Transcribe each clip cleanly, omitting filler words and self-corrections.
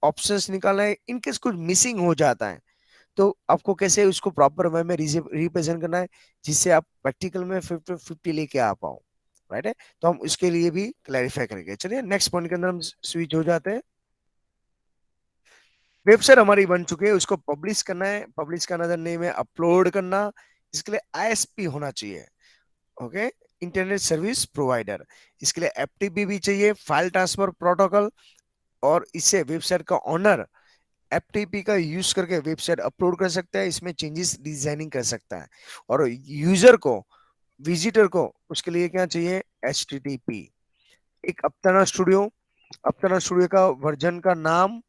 Options निकालना है, in case कुछ मिसिंग हो जाता है तो आपको कैसे उसको प्रॉपर वे में रिप्रेजेंट करना है जिससे आप प्रैक्टिकल में 50-50 लेके आ पाओ, राइट है। तो हम उसके लिए भी क्लैरिफाई करेंगे। चलिए नेक्स्ट पॉइंट के अंदर हम स्विच हो जाते हैं। वेबसाइट हमारी बन चुकी है, उसको पब्लिश करना है। पब्लिश का अनदर नेम है अपलोड करना। इसके लिए आईएसपी होना चाहिए, ओके, इंटरनेट सर्विस प्रोवाइडर। इसके लिए एफटीपी भी चाहिए, फाइल ट्रांसफर प्रोटोकॉल। और इससे वेबसाइट का ओनर एफटीपी का यूज करके वेबसाइट अपलोड कर सकता है, इसमें चेंजेस डिजाइनिंग कर सकता है। और यूजर को, विजिटर को उसके लिए क्या चाहिए, एचटीटीपी। एक अपतना स्टूडियो, अपना स्टूडियो का वर्जन का नाम,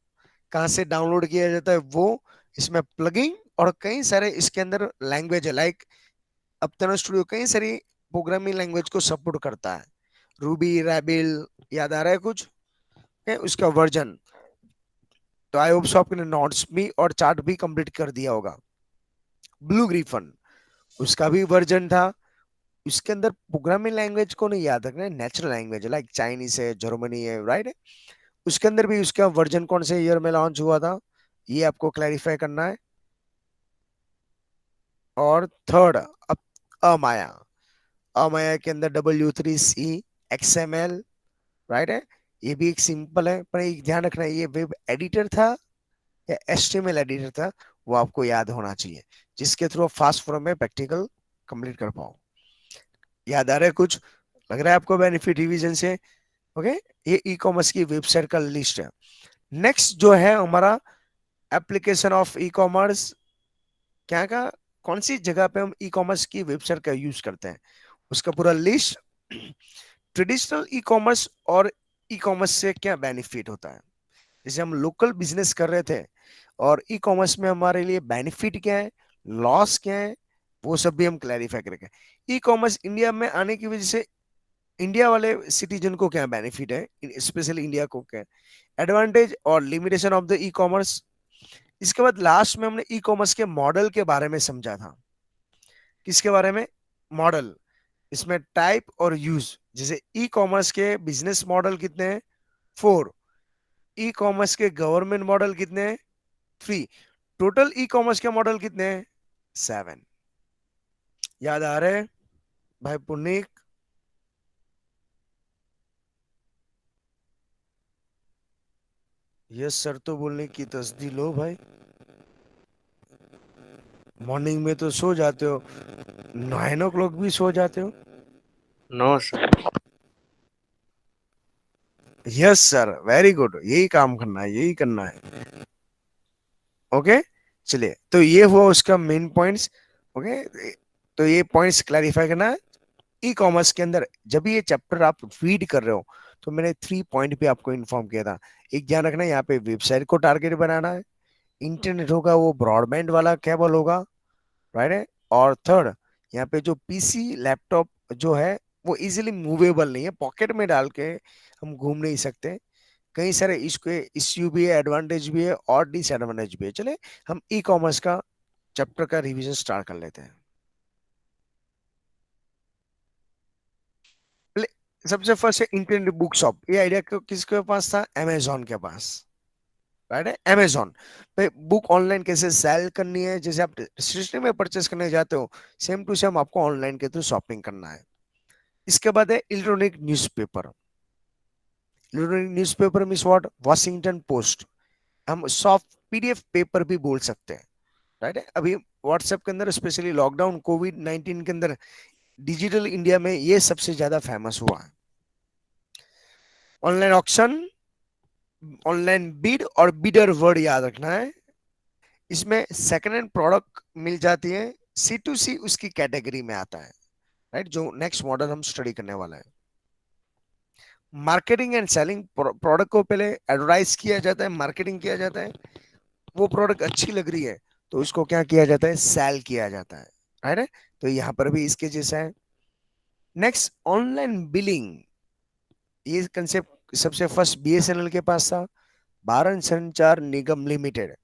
कहाँ से डाउनलोड किया जाता है वो, इसमें प्लगइन और कई सारे इसके अंदर लैंग्वेज है। लाइक अपना स्टूडियो कई सारी प्रोग्रामिंग लैंग्वेज को सपोर्ट करता है, रूबी, रैबिल, याद आ रहा है कुछ, है उसका वर्जन। तो आई होप सो आपने नोट्स भी और चार्ट भी कंप्लीट कर दिया होगा। ब्लू ग्रिफन, उसका भी वर्जन था। उसके अंदर प्रोग्रामिंग लैंग्वेज को नहीं याद रखना है, नेचुरल लैंग्वेज है, लाइक चाइनीज है, जर्मनी है, राइट है। उसके अंदर भी उसका वर्जन कौन से ईयर में लॉन्च हुआ था, ये आपको क्लैरिफाई करना है। और थर्ड, अमाया। अमाया के अंदर W3C XML, राइट है। ये भी एक सिंपल है, पर एक ध्यान रखना है, ये वेब एडिटर था या HTML एडिटर था, वो आपको याद होना चाहिए, जिसके थ्रू फास्ट फॉर्म में प्रैक्टिकल कंप्लीट कर पाओ। याद आ रहा है कुछ, लग रहा है आपको बेनिफिट रिवीजन से, ओके। ये ई कॉमर्स की वेबसाइट का लिस्ट है। नेक्स्ट जो है हमारा एप्लीकेशन ऑफ ई कॉमर्स, क्या का, कौन सी जगह पे हम ई कॉमर्स की वेबसाइट का यूज करते हैं, उसका पूरा लिस्ट। ट्रेडिशनल ई कॉमर्स और ई कॉमर्स से क्या बेनिफिट होता है, जैसे हम लोकल बिजनेस कर रहे थे और ई कॉमर्स में हमारे लिए बेनिफिट क्या है, लॉस क्या है, वो सब भी हम क्लैरिफाई करेंगे। ई कॉमर्स इंडिया में आने की वजह से इंडिया वाले सिटीजन को क्या बेनिफिट है, स्पेशली इंडिया को क्या एडवांटेज और limitation of the E commerce. इसके बाद लास्ट में हमने ई कॉमर्स के मॉडल के बारे में समझा था। किसके बारे में, मॉडल, इसमें टाइप और यूज। जैसे ई कॉमर्स के बिजनेस मॉडल कितने हैं, 4। ई कॉमर्स के गवर्नमेंट मॉडल कितने हैं, 3। टोटल ई कॉमर्स के मॉडल कितने हैं, 7। याद आ रहे हैं भाई पुनिक? यस सर तो बोलने की तसदी लो भाई, मॉर्निंग में तो सो जाते हो, 9 o'clock भी सो जाते हो। No sir. Yes sir, very good, यही काम करना है, यही करना है, ओके। चलिए, तो ये हुआ उसका मेन पॉइंट्स, ओके। तो ये पॉइंट्स क्लैरिफाई करना है। ई कॉमर्स के अंदर जब ये चैप्टर आप रीड कर रहे हो तो मैंने 3 पॉइंट पे आपको इन्फॉर्म किया था। एक ध्यान रखना है, यहाँ पे वेबसाइट को टारगेट बनाना है, इंटरनेट होगा वो ब्रॉडबैंड वाला केबल होगा, राइट है। और थर्ड, यहाँ पे जो पीसी लैपटॉप जो है वो इजीली मूवेबल नहीं है, पॉकेट में डाल के हम घूम नहीं सकते। कई सारे इसके इश्यू भी है, एडवांटेज भी है और डिसएडवांटेज भी है। चले हम ई कॉमर्स का चैप्टर का रिवीजन स्टार्ट कर लेते हैं। सबसे फर्स्ट है इंटरनेट बुक शॉप। ये आइडिया किसके पास था, अमेजोन के पास, राइट है। अमेजोन पे बुक ऑनलाइन कैसे सेल करनी है, जैसे आप स्टेशनरी में परचेस करने जाते हो, सेम टू सेम आपको ऑनलाइन के थ्रू शॉपिंग करना है। इसके बाद है electronic newspaper. Electronic newspaper means what, Washington post. हम सॉफ्ट पीडीएफ पेपर भी बोल सकते हैं, राइट है। अभी व्हाट्सएप के अंदर स्पेशली लॉकडाउन कोविड-19 के अंदर डिजिटल इंडिया में ये सबसे ज्यादा फेमस हुआ है। ऑनलाइन ऑक्शन, ऑनलाइन बिड और बिडर वर्ड याद रखना है। इसमें सेकंड हैंड प्रोडक्ट मिल जाती है, C2C उसकी कैटेगरी में आता है, राइट, जो नेक्स्ट मॉडल हम स्टडी करने वाला है। मार्केटिंग एंड सेलिंग, प्रोडक्ट को पहले एडवर्टाइज किया जाता है, मार्केटिंग किया जाता है, वो प्रोडक्ट अच्छी लग रही है तो उसको क्या किया जाता है, सेल किया जाता है, राइट है। तो यहाँ पर भी इसके जैसा है। Next, online billing. ये कंसेप्ट सबसे फर्स्ट BSNL के पास था, भारत संचार निगम लिमिटेड।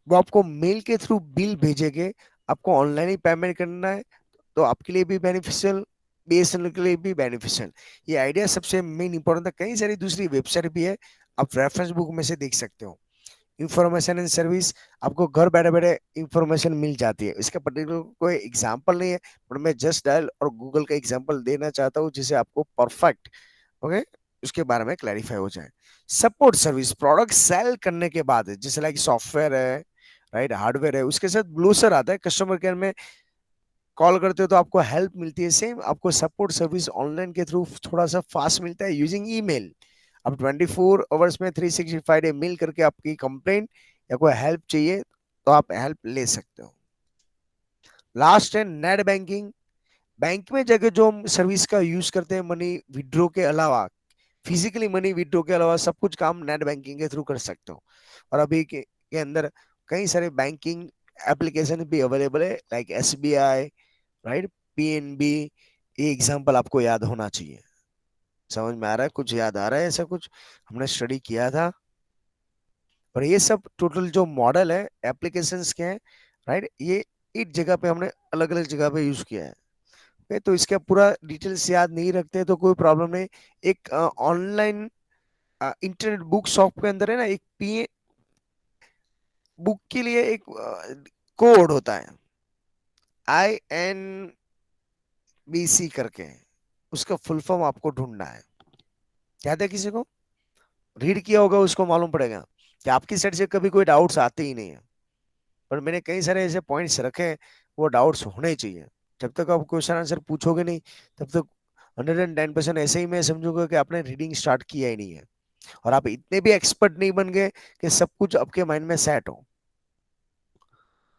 वो आपको मेल के थ्रू बिल भेजेंगे, आपको ऑनलाइन ही पेमेंट करना है, तो आपके लिए भी बेनिफिशियल, BSNL के लिए भी बेनिफिशियल। ये आइडिया सबसे मेन इंपॉर्टेंट था। कई सारी दूसरी वेबसाइट भी है, आप रेफरेंस बुक में से देख सकते हो। इंफॉर्मेशन एंड सर्विस, आपको घर बैठे बैठे इंफॉर्मेशन मिल जाती है। इसका पर्टिकुलर कोई एग्जांपल नहीं है, पर मैं जस्ट डायल और गूगल का एग्जांपल देना चाहता हूँ जिसे आपको परफेक्ट, ओके, उसके बारे में क्लैरिफाई हो जाए। सपोर्ट सर्विस, प्रोडक्ट सेल करने के बाद जैसे लाइक सॉफ्टवेयर है, राइट, हार्डवेयर है, उसके साथ ब्लूसर आता है, कस्टमर केयर में कॉल करते हो तो आपको हेल्प मिलती है। सेम आपको सपोर्ट सर्विस ऑनलाइन के थ्रू थोड़ा सा फास्ट मिलता है यूजिंग ईमेल। अब 24 आवर्स में 365 डे मेल करके आपकी कंप्लेंट या कोई हेल्प चाहिए तो आप हेल्प ले सकते हो। लास्ट है नेट बैंकिंग। बैंक में जाके जो हम सर्विस का यूज करते हैं, मनी विड्रॉ के अलावा, फिजिकली मनी विड्रॉ के अलावा सब कुछ काम नेट बैंकिंग के थ्रू कर सकते हो। और अभी के अंदर कई सारे बैंकिंग एप्लीकेशन भी अवेलेबल है, लाइक एसबीआई, राइट, पीएनबी। ये एग्जांपल आपको याद होना चाहिए। समझ में आ रहा है? कुछ याद आ रहा है? ऐसा कुछ हमने स्टडी किया था। और ये सब टोटल जो मॉडल है एप्लीकेशंस के हैं, राइट, ये एक जगह पे हमने अलग अलग जगह पे यूज किया है। ओके, तो इसका पूरा डिटेल्स याद नहीं रखते तो कोई प्रॉब्लम नहीं। एक ऑनलाइन इंटरनेट बुक शॉप के अंदर है ना, एक पी बुक के लिए एक कोड होता है, INBC करके, उसका फुल फॉर्म आपको ढूंढना है। याद है किसी को? रीड किया होगा उसको मालूम पड़ेगा कि आपकी साइड से कभी कोई डाउट्स आते ही नहीं है। पर मैंने कई सारे ऐसे पॉइंट्स रखे हैं, वो डाउट्स होने चाहिए। जब तक आप क्वेश्चन आंसर पूछोगे नहीं, तब तक 110% ऐसे ही मैं समझूंगा कि आपने रीडिंग स्टार्ट किया ही नहीं है, और आप इतने भी एक्सपर्ट नहीं बन गए कि सब कुछ आपके माइंड में सेट हो।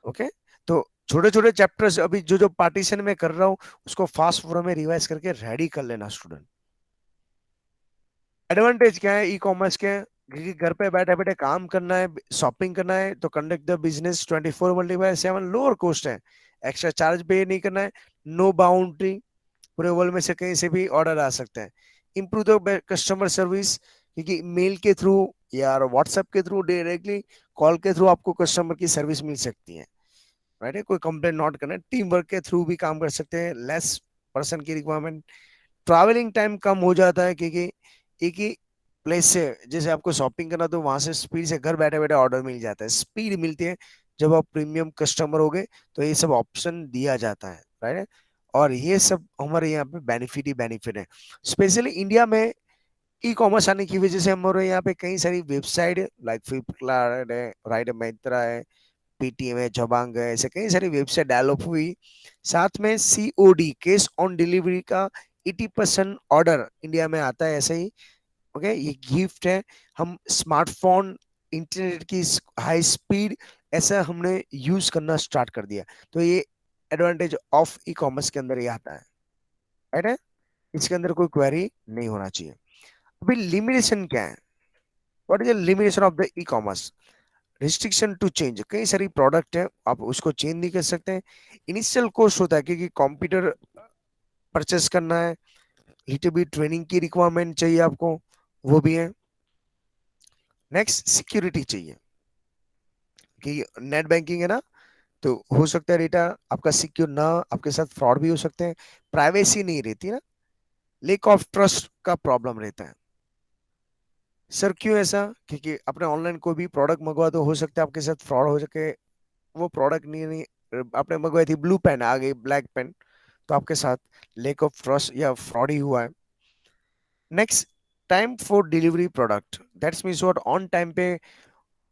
ओके, तो छोटे छोटे चैप्टर्स अभी जो जो पार्टीशन में कर रहा हूँ उसको फास्ट फॉर्म में रिवाइज करके रेडी कर लेना स्टूडेंट। एडवांटेज क्या है ई कॉमर्स के? क्योंकि घर पे बैठे बैठे काम करना है, शॉपिंग करना है, तो conduct the business 24/7, lower cost है, एक्स्ट्रा चार्ज पे नहीं करना है, नो बाउंड्री, पूरे वर्ल्ड में से कहीं से भी ऑर्डर आ सकता है। इम्प्रूव द कस्टमर सर्विस, क्योंकि मेल के थ्रू या व्हाट्सएप के थ्रू, डायरेक्टली कॉल के थ्रू आपको कस्टमर की सर्विस मिल सकती है, राइट है, कोई कंप्लेंट नोट करना है, टीम वर्क के थ्रू भी काम कर सकते हैं, लेस पर्सन की रिक्वायरमेंट, ट्रैवलिंग टाइम कम हो जाता है, क्योंकि एक ही प्लेस से जैसे आपको शॉपिंग करना तो वहां से स्पीड से घर बैठे बैठे ऑर्डर मिल जाता है, स्पीड मिलती है। जब आप प्रीमियम कस्टमर हो गए तो ये सब ऑप्शन दिया जाता है, राइट। और ये सब हमारे यहाँ पे बेनिफिट ही बेनिफिट है। स्पेशली इंडिया में ई कॉमर्स आने की वजह से हमारे यहाँ पे कई सारी वेबसाइट लाइक फ्लिपकार्ट है, राइट, मिंत्रा है, पेटीएम है, जबांग है, ऐसे कई सारी वेबसाइट डेवलप हुई। साथ में COD, कैश ऑन डिलीवरी का 80% ऑर्डर इंडिया में आता है ऐसे ही। ओके, ये गिफ्ट है। हम स्मार्टफोन, इंटरनेट की हाई स्पीड, ऐसा हमने यूज करना स्टार्ट कर दिया। तो ये एडवांटेज ऑफ ई कॉमर्स के अंदर ये आता है, राइट है। इसके अंदर कोई क्वेरी नहीं होना चाहिए। अभी लिमिटेशन क्या है? What is the limitation of the E commerce? Restriction to change, कई सारी प्रोडक्ट है आप उसको चेंज नहीं कर सकते। इनिशियल कॉस्ट होता है क्योंकि कंप्यूटर परचेस करना है, लिटिल भी ट्रेनिंग की रिक्वायरमेंट चाहिए आपको, वो भी है। नेक्स्ट, सिक्योरिटी चाहिए कि नेट बैंकिंग है ना, तो हो सकता है डेटा आपका सिक्योर ना, आपके साथ फ्रॉड भी हो सकते हैं, प्राइवेसी नहीं रहती ना, लेक ऑफ ट्रस्ट का प्रॉब्लम रहता है। सर क्यों ऐसा? क्योंकि आपने ऑनलाइन कोई भी प्रोडक्ट मंगवा तो हो सकता है आपके साथ फ्रॉड हो सके, वो प्रोडक्ट नहीं आपने मंगवाई थी, ब्लू पेन आ गई ब्लैक पेन, तो आपके साथ लेक ऑफ ट्रस्ट या फ्रॉड ही हुआ है। Next, time for delivery product, that's means what, on time पे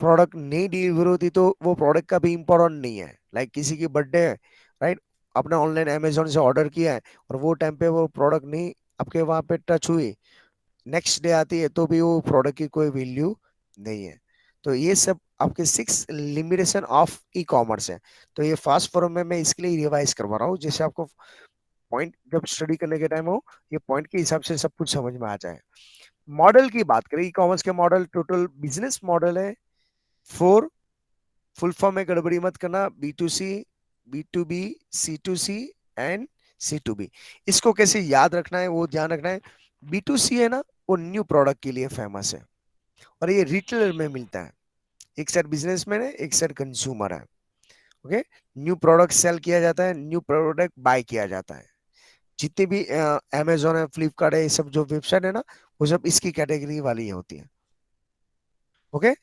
प्रोडक्ट नहीं डिलीवर होती तो वो प्रोडक्ट का भी इम्पोर्टेंट नहीं है। लाइक किसी की बर्थडे है, राइट, आपने ऑनलाइन अमेजोन से ऑर्डर किया है और वो टाइम पे वो प्रोडक्ट नहीं आपके वहां पे टच हुई, नेक्स्ट डे आती है तो भी वो प्रोडक्ट की कोई वैल्यू नहीं है। तो ये सब आपके 6 लिमिटेशन ऑफ ई कॉमर्स है। तो ये फास्ट फॉर्म में मैं इसके लिए रिवाइज करवा रहा हूँ, जैसे आपको पॉइंट जब स्टडी करने के टाइम हो ये पॉइंट के हिसाब से सब कुछ समझ में आ जाए। मॉडल की बात करें, ई कॉमर्स के मॉडल, टोटल बिजनेस मॉडल है 4। फुल फॉर्म में गड़बड़ी मत करना, B2C, B2B, C2C and C2B। इसको कैसे याद रखना है वो ध्यान रखना है। B2C है ना, वो न्यू प्रोडक्ट के लिए फेमस है और ये रिटेलर में मिलता है। एक साइड बिजनेसमैन है, एक साइड कंज्यूमर है। ओके, न्यू प्रोडक्ट सेल किया जाता है, न्यू प्रोडक्ट बाय किया जाता है। जितने भी अमेजोन है, फ्लिपकार्ट है, ये सब जो वेबसाइट है ना, वो सब इसकी कैटेगरी वाली होती है। ओके,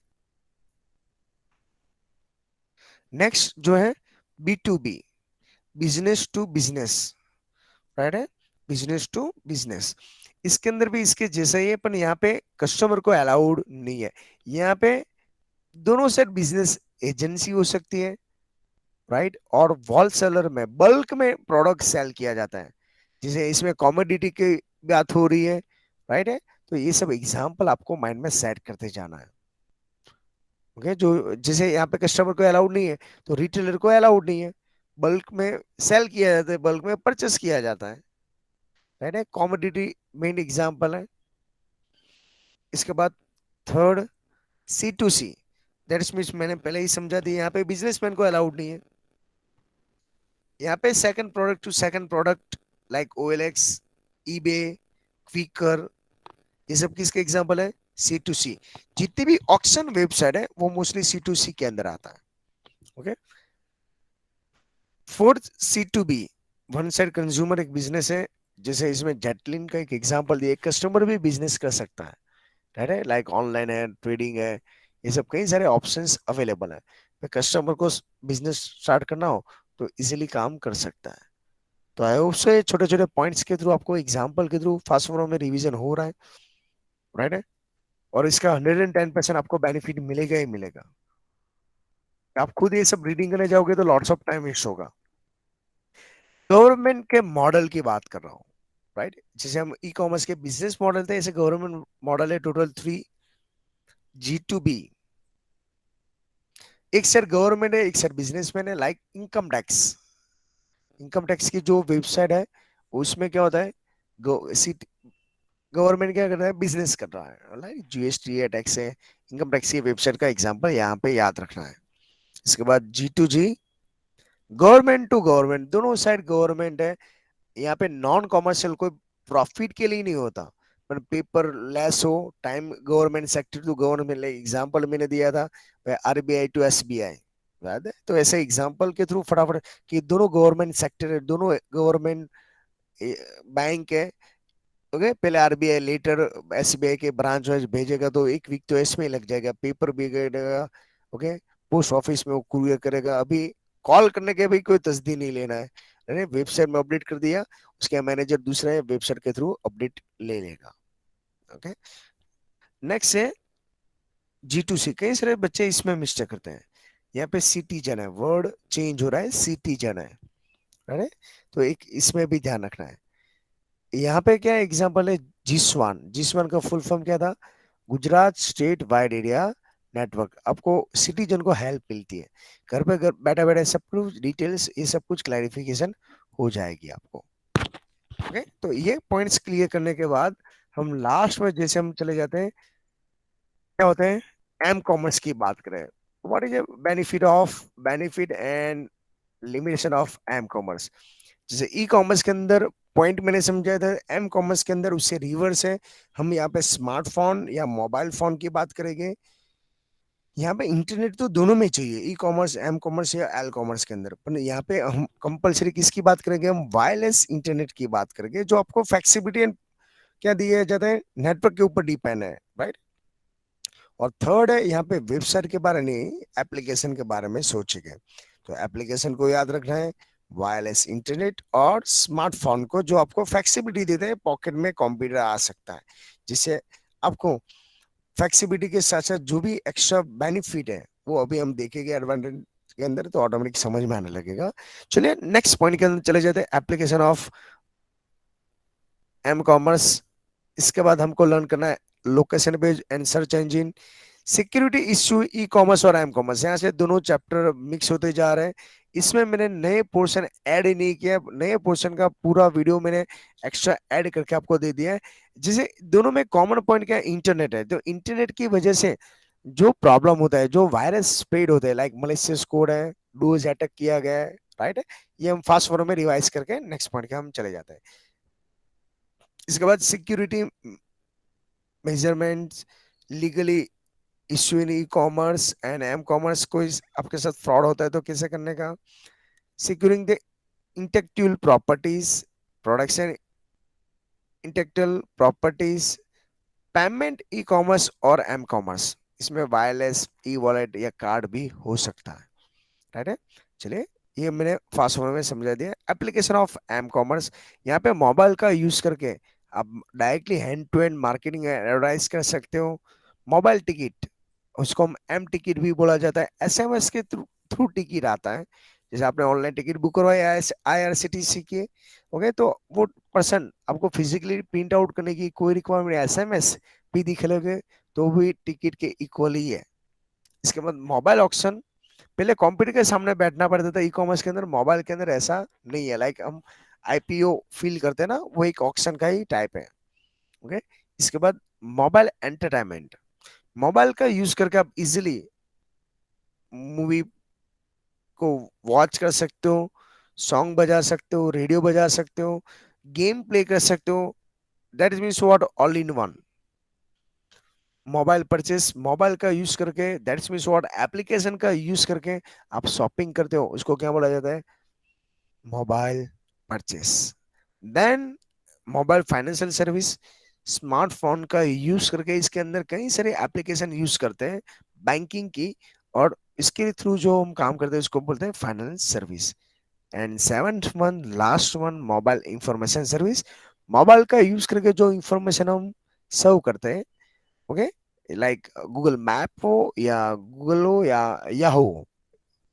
नेक्स्ट जो है B2B, business to business, right है, बिजनेस टू बिजनेस। इसके अंदर भी इसके जैसा ही है, पर यहाँ पे कस्टमर को अलाउड नहीं है। यहाँ पे दोनों साइड बिजनेस एजेंसी हो सकती है, राइट, और वॉल सेलर में बल्क में प्रोडक्ट सेल किया जाता है, जैसे इसमें कॉमोडिटी की बात हो रही है, राइट है। तो ये सब एग्जांपल आपको माइंड में सेट करते जाना है। ओके, जो जैसे यहाँ पे कस्टमर को अलाउड नहीं है, तो रिटेलर को अलाउड नहीं है, बल्क में सेल किया जाता है, बल्क में परचेस किया जाता है, राइट है, कॉमोडिटी मेन एग्जांपल है। इसके बाद थर्ड, C2C, दैट्स मीन्स मैंने पहले ही समझा दिया, यहाँ पे बिजनेसमैन को अलाउड नहीं है। यहाँ पे second product to second product, like OLX, eBay, Quikr, ये सब किसके एग्जांपल है? C2C। जितनी भी ऑक्शन वेबसाइट है वो मोस्टली C2C के अंदर आता है। Okay. Fourth, C2B, one side consumer, एक बिजनेस है, जैसे इसमें जेटलिन का एक एग्जांपल दिया, एक कस्टमर भी बिजनेस कर सकता है, राइट है, लाइक ऑनलाइन है, ट्रेडिंग है, ये सब कई सारे ऑप्शंस अवेलेबल है। तो कस्टमर को बिजनेस स्टार्ट करना हो तो इजीली काम कर सकता है। तो आई होप से छोटे छोटे पॉइंट्स के थ्रू, आपको एग्जांपल के थ्रू फास्ट फॉरवर्ड में रिवीजन हो रहा है, राइट है। और इसका 110% आपको बेनिफिट मिलेगा ही मिलेगा। आप खुद ये सब रीडिंग करने जाओगे तो लॉट्स ऑफ टाइम वेस्ट होगा। गवर्नमेंट के मॉडल की बात कर रहा हूँ, राइट। जैसे हम ई कॉमर्स के बिजनेस मॉडल थे, ऐसे गवर्नमेंट मॉडल है टोटल 3। G2B, एक सर गवर्नमेंट है, एक सर बिजनेसमैन है, like income tax. Income tax की जो वेबसाइट है उसमें क्या होता है, गवर्नमेंट क्या कर रहा है, बिजनेस कर रहा है, लाइक GST है, टैक्स है, इनकम टैक्स की वेबसाइट का एग्जांपल यहाँ पे याद रखना है। इसके बाद G2G, गवर्नमेंट टू गवर्नमेंट, दोनों साइड गवर्नमेंट है। यहाँ पे नॉन कॉमर्शियल कोई प्रॉफिट के लिए नहीं होता, पर पेपर लेस हो, time government sector to government, example मैंने दिया था RBI टू SBI, याद है। तो ऐसे एग्जांपल के थ्रू फटाफट कि दोनों गवर्नमेंट सेक्टर है, दोनों गवर्नमेंट बैंक है। ओके, पहले RBI, लेटर SBI के ब्रांच वाइज भेजेगा, तो एक वीक तो इसमें ही लग जाएगा, पेपर भी गएगा। ओके, पोस्ट ऑफिस में वो कुरियर करेगा, अभी कॉल करने के भी कोई तस्दीक नहीं लेना है, अरे वेबसाइट में अपडेट कर दिया, उसके मैनेजर दूसरा है, वेबसाइट के थ्रू अपडेट ले लेगा। ओके। नेक्स्ट है G2C, कई सारे बच्चे इसमें मिस्टेक करते हैं। यहाँ पे सिटीजन है, वर्ड चेंज हो रहा है, सिटीजन है, अरे, तो एक इसमें भी ध्यान रखना है। यहाँ पे क्या एग्जांपल है, जिस्वान, जिस्वान का फुल फॉर्म क्या था, Gujarat state wide area network. आपको सिटीजन को हेल्प मिलती है, घर पे घर बैठे बैठे सब कुछ डिटेल्स, ये सब कुछ क्लैरिफिकेशन हो जाएगी आपको। ओके, तो ये पॉइंट्स क्लियर करने के बाद हम लास्ट में जैसे हम चले जाते हैं, क्या होते हैं, एम कॉमर्स की बात करें, what is benefit and limitation of M commerce. जैसे ई कॉमर्स के अंदर पॉइंट मैंने समझाया था, एम कॉमर्स के अंदर उससे रिवर्स है। हम यहाँ पे स्मार्टफोन या मोबाइल फोन की बात करेंगे, यहाँ पे इंटरनेट तो दोनों में चाहिए, ई कॉमर्स, एम कॉमर्स या एल कॉमर्स के अंदर, पर यहाँ पे हम कंपलसरी किसकी बात करेंगे, हम वायरलेस इंटरनेट की बात करेंगे, जो आपको फ्लेक्सिबिलिटी क्या दिया जाता है, नेटवर्क के ऊपर डिपेंड है, राइट। और थर्ड है यहाँ पे वेबसाइट के बारे नहीं, एप्लीकेशन के बारे में सोचेंगे। तो एप्लीकेशन को याद रखना है, वायरलेस इंटरनेट और स्मार्टफोन को, जो आपको फ्लेक्सिबिलिटी देते हैं, पॉकेट में कंप्यूटर आ सकता है, जिससे आपको फ्लेक्सिबिलिटी के साथ साथ जो भी एक्स्ट्रा बेनिफिट है वो अभी हम देखेंगे एडवांटेज के अंदर, तो ऑटोमेटिक समझ में आने लगेगा। चलिए नेक्स्ट पॉइंट के अंदर चले जाते हैं, एप्लीकेशन ऑफ एम कॉमर्स। इसके बाद हमको लर्न करना है location based and search engine, security issue, e commerce और एम कॉमर्स, यहाँ से दोनों चैप्टर मिक्स होते जा रहे हैं। इसमें मैंने नए पोर्शन ऐड ही नहीं किया, नए पोर्शन का पूरा वीडियो मैंने एक्स्ट्रा ऐड करके आपको दे दिया है। जैसे दोनों में कॉमन पॉइंट क्या है, इंटरनेट है, तो इंटरनेट की वजह से जो प्रॉब्लम होता है, जो वायरस स्प्रेड होता है, लाइक मलिशियस कोड है, डोज अटैक किया गया है, राइट है, ये हम फास्ट फॉरवर्ड में रिवाइज करके नेक्स्ट पॉइंट के हम चले जाते हैं। इसके बाद security measurements, legally issue in E commerce and M commerce, कोई आपके साथ फ्रॉड होता है तो कैसे करने का, securing the intellectual properties, production intellectual properties, payment e commerce और एम कॉमर्स, इसमें वायरलेस ई वॉलेट या कार्ड भी हो सकता है। राइट है। चलिए, ये मैंने फास्ट फॉर्म में समझा दिया। एप्लीकेशन ऑफ एम कॉमर्स, यहाँ पे मोबाइल का यूज करके आप directly hand to hand marketing advertise कर सकते हो। मोबाइल टिकट, उसको हम एम टिकट भी बोला जाता है। एसएमएस के थ्रू थ्रू टिकट आता है। जैसे आपने ऑनलाइन टिकट बुक करवाया आईआरसीटीसी के, ओके, तो वो पर्सन आपको फिजिकली प्रिंट आउट करने की कोई रिक्वायरमेंट, एसएमएस भी दिख लोगे तो भी टिकट के इक्वल ही है। इसके बाद मोबाइल ऑक्शन, पहले कंप्यूटर के सामने बैठना पड़ता था ई कॉमर्स के अंदर, मोबाइल के अंदर ऐसा नहीं है। लाइक हम आईपीओ फील करते हैं ना, वो एक ऑक्शन का ही टाइप है। ओके। इसके बाद मोबाइल एंटरटेनमेंट, मोबाइल का यूज करके आप इजिली मूवी को वॉच कर सकते हो, सॉन्ग बजा सकते हो, रेडियो बजा सकते हो, गेम प्ले कर सकते हो। That is means what, all in one. Mobile purchase, mobile का यूज करके, दैट्स मीन्स व्हाट, एप्लीकेशन का यूज करके आप शॉपिंग करते हो, उसको क्या बोला जाता है, mobile purchase. Then mobile financial service, smartphone का यूज करके इसके अंदर कई सारे एप्लीकेशन यूज करते हैं बैंकिंग की, और इसके थ्रू जो हम काम करते हैं उसको बोलते हैं finance service. And seventh one, last one, mobile information service, mobile का यूज करके जो इंफॉर्मेशन हम सर्व करते हैं, ओके, लाइक गूगल मैप हो या गूगल हो या याहू हो,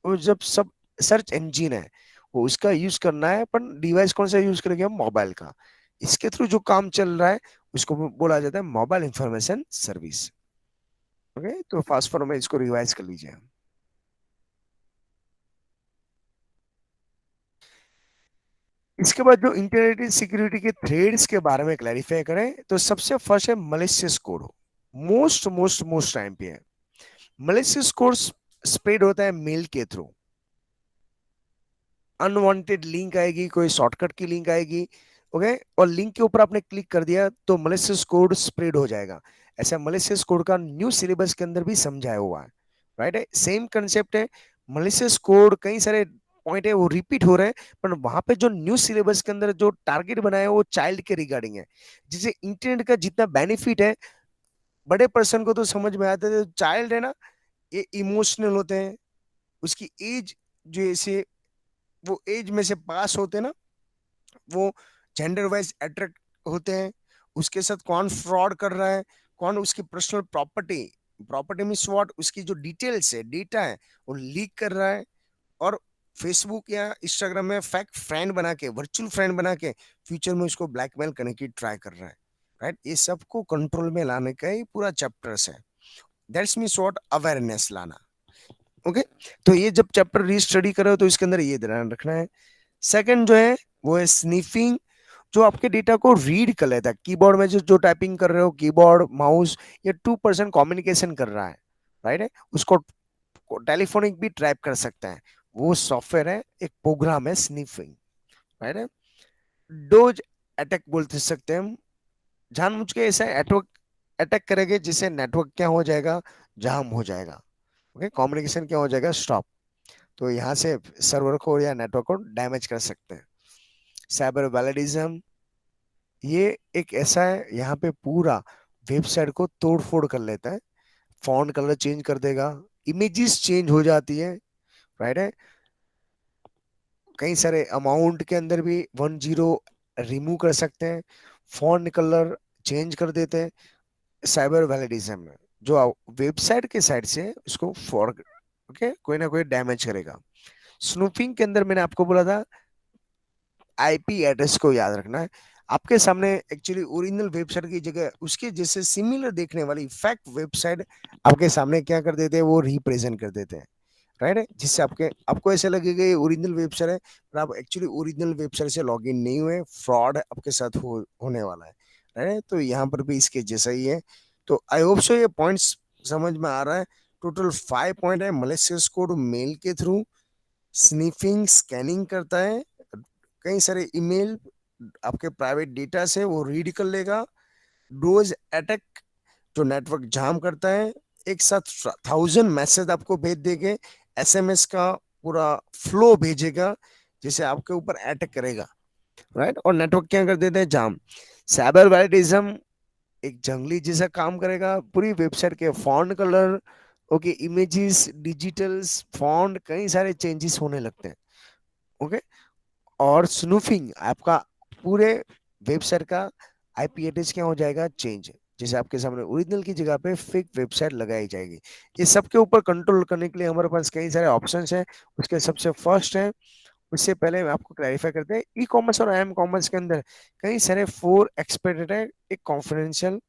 वो जब सब सर्च इंजन है, वो उसका यूज करना है, पर डिवाइस कौन सा यूज करेंगे हम, मोबाइल का। इसके थ्रू जो काम चल रहा है उसको बोला जाता है मोबाइल इंफॉर्मेशन सर्विस। ओके, तो फास्ट फॉर्म में इसको रिवाइज कर लीजिए। इसके बाद जो इंटरनेट सिक्योरिटी के थ्रेड्स के बारे में क्लैरिफाई करें, तो सबसे फर्स्ट है malicious code. Most most most time पे है मलिशियस कोड, स्प्रेड होता है मेल के थ्रू। अनवांटेड लिंक आएगी, कोई शॉर्टकट की लिंक आएगी, ओके, और लिंक के ऊपर आपने क्लिक कर दिया तो मलिशियस कोड स्प्रेड हो जाएगा। ऐसा मलिशियस कोड का न्यू सिलेबस के अंदर भी समझाया हुआ है। राइट है, सेम कंसेप्ट है। मलिशियस कोड कई सारे पॉइंट है वो रिपीट हो रहे हैं, पर वहां पे जो न्यू सिलेबस के अंदर जो टारगेट बनाया है वो चाइल्ड के रिगार्डिंग है। जिसे इंटरनेट का जितना बेनिफिट है बड़े पर्सन को तो समझ में आता है, चाइल्ड है ना, ये इमोशनल होते हैं, उसकी एज जैसे वो एज में से पास होते हैं ना, वो जेंडर वाइज अट्रैक्ट होते हैं। उसके साथ कौन फ्रॉड कर रहा है, कौन उसकी personal property, property means what, उसकी जो डिटेल्स है, डेटा है, वो लीक कर रहा है, और फेसबुक या इंस्टाग्राम में फेक फ्रेंड बना के, वर्चुअल फ्रेंड बना के फ्यूचर में उसको ब्लैकमेल करने की ट्राई कर रहा है। राइट, ये सबको कंट्रोल में लाने का ही पूरा चैप्टर्स है। दैट्स मीन्स व्हाट, अवेयरनेस लाना। ओके, तो ये जब चैप्टर री स्टडी करो तो इसके अंदर ये ध्यान रखना है। सेकंड जो है वो है स्निफिंग, जो आपके डेटा को रीड कर लेता है। कीबोर्ड में जो जो टाइपिंग कर रहे हो, कीबोर्ड माउस, ये 2% कम्युनिकेशन कर रहा है, राइट है, उसको टेलीफोनिक भी ट्रैप कर सकता है। वो सॉफ्टवेयर है, एक प्रोग्राम है स्निफिंग, राइट है। डोज अटैक बोलते सकते हैं हम, जानबूझ के ऐसा नेटवर्क अटैक करेंगे जिससे नेटवर्क क्या हो जाएगा, जाम हो जाएगा, ओके, कम्युनिकेशन क्या हो जाएगा, स्टॉप। तो यहाँ से सर्वर को या नेटवर्क को डैमेज कर सकते हैं। साइबर वैलिडिज्म, ये एक ऐसा है, यहाँ पे पूरा वेबसाइट को तोड़ फोड़ कर लेता है, फॉन्ट कलर चेंज कर देगा, इमेजेस चेंज हो जाती है, राइट है। कई सारे अमाउंट के अंदर भी 10 रिमूव कर सकते हैं, फॉन्ट कलर चेंज कर देते हैं। साइबर वैलिडिज्म में जो वेबसाइट के साइड से उसको फॉर, ओके, कोई ना कोई डैमेज करेगा। स्नूपिंग के अंदर मैंने आपको बोला था आईपी एड्रेस को याद रखना है। आपके सामने एक्चुअली ओरिजिनल वेबसाइट की जगह उसके जैसे सिमिलर देखने वाली फेक वेबसाइट आपके सामने क्या कर देते हैं, वो रिप्रेजेंट कर देते हैं, राइट है, जिससे आपके आपको ऐसा लगेगा ये ओरिजिनल वेबसाइट है, पर आप एक्चुअली ओरिजिनल वेबसाइट से लॉगिन नहीं हुए, फ्रॉड आपके साथ होने वाला है, राइट है। तो यहाँ पर भी इसके जैसा ही है। तो आई होप सो ये पॉइंट्स समझ में आ रहा है। टोटल 5 पॉइंट है। मलिशियस कोड मेल के थ्रू, स्निफिंग स्कैनिंग करता है, कई सारे ईमेल आपके प्राइवेट डेटा से वो रीड कर लेगा। डोज अटैक, जो नेटवर्क जाम करता है, एक साथ 1000 मैसेज आपको भेज देंगे, एसएमएस का पूरा फ्लो भेजेगा जिसे आपके ऊपर अटैक करेगा, राइट, और नेटवर्क क्या कर देते हैं, जाम। साइबर वैलिडिज्म एक जंगली जैसा काम करेगा, पूरी वेबसाइट के font colour, okay, images, digitals, font, कई सारे चेंजेस होने लगते हैं। ओके, और स्नूफिंग, आपका पूरे वेबसाइट का आईपी एड्रेस क्या हो जाएगा, चेंज। जैसे आपके सामने ओरिजिनल की जगह पे फेक वेबसाइट लगाई जाएगी। ये सबके ऊपर कंट्रोल करने के लिए हमारे पास कई सारे ऑप्शंस हैं। उसके सबसे फर्स्ट है, उससे पहले मैं आपको क्लैरिफाई करते हैं, ई कॉमर्स और एम कॉमर्स के अंदर कई सारे फोर एक्सपेक्टेड है। एक कॉन्फिडेंशियल,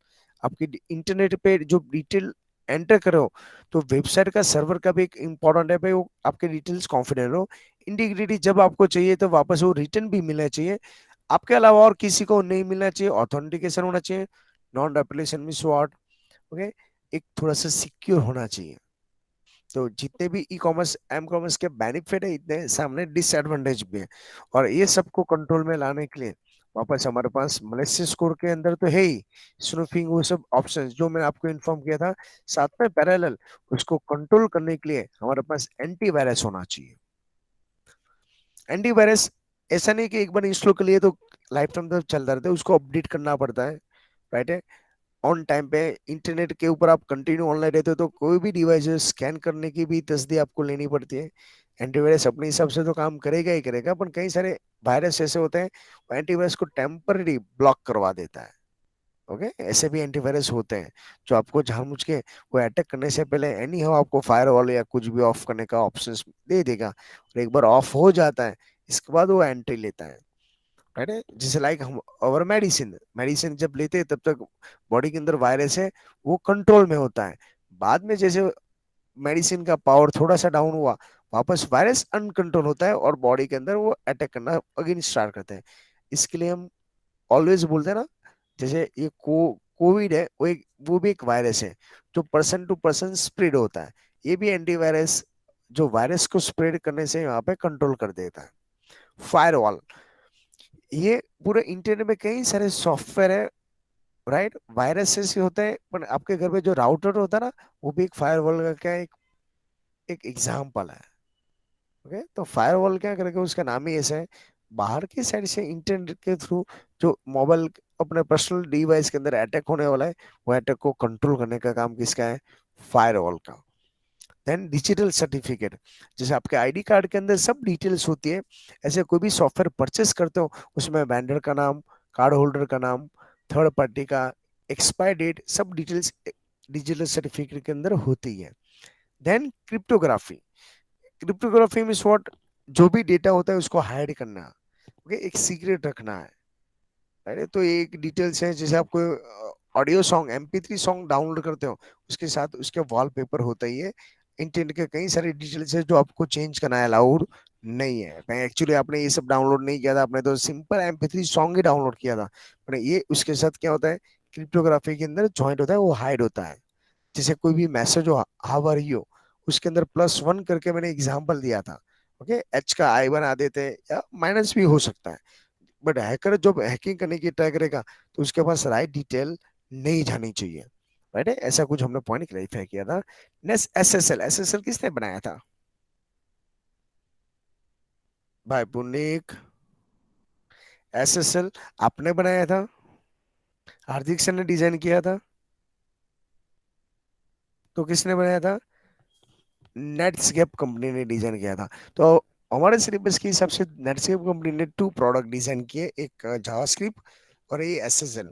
आपकी इंटरनेट पे जो डिटेल एंटर करो, तो वेबसाइट का सर्वर का भी एक इंपॉर्टेंट है भाई, वो आपके डिटेल्स कॉन्फिडेंट हो। इंटीग्रिटी, जब आपको चाहिए तो वापस वो रिटर्न भी मिलना चाहिए, आपके अलावा और किसी को नहीं मिलना चाहिए। ऑथेंटिकेशन होना चाहिए, नॉन रेप्लिकेशन में स्वॉट। ओके, एक थोड़ा सा सिक्योर होना चाहिए। तो जितने भी ई कॉमर्स एम कॉमर्स के बेनिफिट है, इतने सामने डिसएडवांटेज भी है। और ये सबको कंट्रोल में लाने के लिए वापस हमारे पास मलेशियस कोड के अंदर तो है ही स्नूफिंग, वो सब ऑप्शंस जो मैंने आपको इन्फॉर्म किया था। साथ में पैरेलल उसको कंट्रोल करने के लिए हमारे पास एंटीवायरस होना चाहिए। एंटीवायरस ऐसा नहीं कि एक बार इंस्टॉल कर लिए तो लाइफ टाइम तक चलता रहता है, उसको अपडेट करना पड़ता है। राइट है, ऑन टाइम पे इंटरनेट के ऊपर आप कंटिन्यू ऑनलाइन रहते हो तो कोई भी डिवाइस स्कैन करने की भी तसदी आपको लेनी पड़ती है। एंटीवायरस अपने हिसाब से तो काम करेगा ही करेगा, पर कई सारे वायरस ऐसे होते हैं वो एंटीवायरस को टेम्पररी ब्लॉक करवा देता है। ओके, ऐसे भी एंटीवायरस होते हैं जो आपको जानबूझ के वो अटैक करने से पहले एनी हाउ आपको फायरवॉल या कुछ भी ऑफ करने का ऑप्शंस दे देगा, और एक बार ऑफ हो जाता है इसके बाद वो एंट्री लेता है। राइट है, जैसे लाइक हम और मेडिसिन मेडिसिन जब लेते हैं तब तक बॉडी के अंदर वायरस है, वो कंट्रोल में होता है। बाद में जैसे मेडिसिन का पावर थोड़ा सा डाउन हुआ, वापस वायरस अनकंट्रोल होता है और बॉडी के अंदर वो अटैक करना अगेन स्टार्ट करते हैं। इसके लिए हम ऑलवेज बोलते हैं ना, जैसे ये कोविड है, वो भी एक वायरस है जो पर्सन टू पर्सन स्प्रेड होता है। ये भी एंटीवायरस जो वायरस को स्प्रेड करने से यहाँ पे कंट्रोल कर देता है। फायरवॉल, ये पूरे इंटरनेट में कई सारे सॉफ्टवेयर है। राइट, वायरसेस ही होते हैं, पर आपके घर में जो राउटर होता है ना, वो भी एक फायरवॉल का क्या एक एग्जाम्पल है। ओके, तो फायरवॉल क्या करेगा, उसका नाम ही ऐसा है। बाहर की साइड से इंटरनेट के थ्रू जो मोबाइल अपने पर्सनल डिवाइस के अंदर अटैक होने वाला है, वो अटैक को कंट्रोल करने का काम किसका है, फायरवॉल का। देन डिजिटल सर्टिफिकेट, जैसे आपके आईडी कार्ड के अंदर सब डिटेल्स होती है, ऐसे कोई भी सॉफ्टवेयर परचेस करते हो उसमें वेंडर का नाम, कार्ड होल्डर का नाम, थर्ड पार्टी का एक्सपायर डेट, सब डिटेल्स डिजिटल सर्टिफिकेट के अंदर होती है। Then cryptography, cryptography means what, जो भी डेटा होता है उसको हाइड करना, ओके, एक सीक्रेट रखना है। अरे तो ये एक डिटेल्स है, जैसे आप कोई audio song MP3 song download करते हो, उसके साथ उसके वॉलपेपर होता ही है। इंटरनेट के कई सारे डिटेल्स है जो आपको चेंज करना है, अलाउड नहीं है। मैं एक्चुअली आपने ये सब डाउनलोड नहीं किया था, आपने तो सिंपल MP3 सॉन्ग ही डाउनलोड किया था। पर ये उसके साथ क्या होता है, क्रिप्टोग्राफी के अंदर ज्वाइंट होता है, वो हाइड होता है। जैसे कोई भी मैसेज हो, हाउ आर यू, उसके अंदर +1 करके मैंने एग्जांपल दिया था। ओके, H का I बना देते हैं या माइनस भी हो सकता है। बट हैकर जब हैकिंग करने की ट्राई करेगा तो उसके पास राइट डिटेल नहीं जानी चाहिए। राइट है, ऐसा कुछ हमने पॉइंट क्लैरिफाई किया था। नेक्स्ट, SSL किसने बनाया था, भाई पुनीक। SSL आपने बनाया था, हार्दिक सर ने डिजाइन किया था, तो किसने बनाया था, नेट्सकेप कंपनी ने डिजाइन किया था। तो हमारे सिलेबस के हिसाब से नेट्सकेप कंपनी ने 2 प्रोडक्ट डिजाइन किए, एक जावास्क्रिप्ट और ये SSL।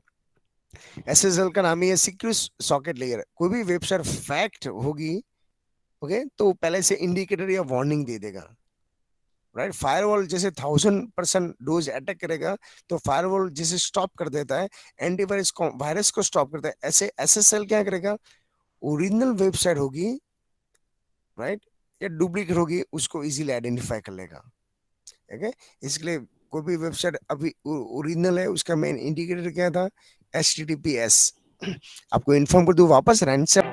SSL का नाम ही है सिक्योर सॉकेट लेयर। कोई भी वेबसाइट फैक्ट होगी, ओके, तो पहले से इंडिकेटर या वार्निंग दे देगा। राइट, फायरवॉल जैसे 1000% डोज अटैक करेगा, तो फायरवॉल जैसे स्टॉप कर देता है, एंटीवायरस को वायरस को स्टॉप करता है, ऐसे SSL क्या करेगा, ओरिजिनल वेबसाइट होगी, राइट, या डुप्लीकेट होगी, उसको इजीली आइडेंटिफाई कर लेगा। ठीक है, इसलिए कोई भी वेबसाइट अभी ओरिजिनल है, उसका मेन इंडिकेटर क्या था, HTTPS। आपको इन्फॉर्म कर दूं वापस, रैंसम